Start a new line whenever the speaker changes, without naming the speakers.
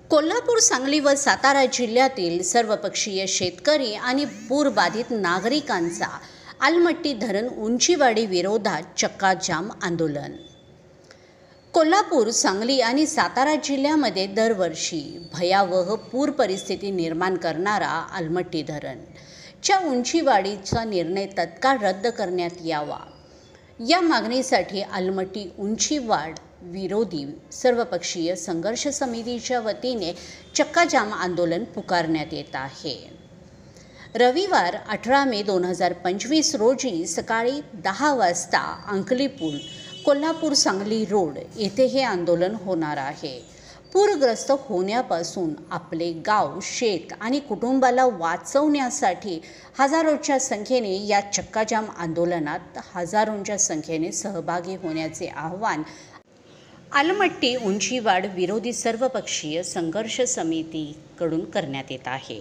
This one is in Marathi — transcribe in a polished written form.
कोल्हापूर, सांगली व सातारा जिल्ह्यातील सर्वपक्षीय शेतकरी आणि पूरबाधित नागरिकांचा अलमट्टी धरण उंचीवाढी विरोधात चक्काजाम आंदोलन। कोल्हापूर, सांगली आणि सातारा जिल्ह्यामध्ये दरवर्षी भयावह पूर परिस्थिती निर्माण करणारा अलमट्टी धरण च्या उंचीवाढीचा निर्णय तत्काळ रद्द करण्यात यावा, या मागणीसाठी अलमट्टी उंचीवाढ विरोधी सर्वपक्षीय संघर्ष समितीच्या वतीने चक्काजाम आंदोलन पुकारण्यात येत आहे। रविवार 18 मे 2025 रोजी सकाळी 10 वाजता अंकली पूल, कोल्हापूर सांगली रोड येथे हे आंदोलन होणार आहे। पूरग्रस्त होण्यापासून आपले गाव, शेत आणि कुटुंबाला वाचवण्यासाठी हजारोच्या संख्येने या चक्काजाम आंदोलनात हजारोंच्या संख्येने सहभागी होण्याचे आवाहन अलमट्टी उंचीवाढ विरोधी सर्वपक्षीय संघर्ष समितीकडून करण्यात येत आहे।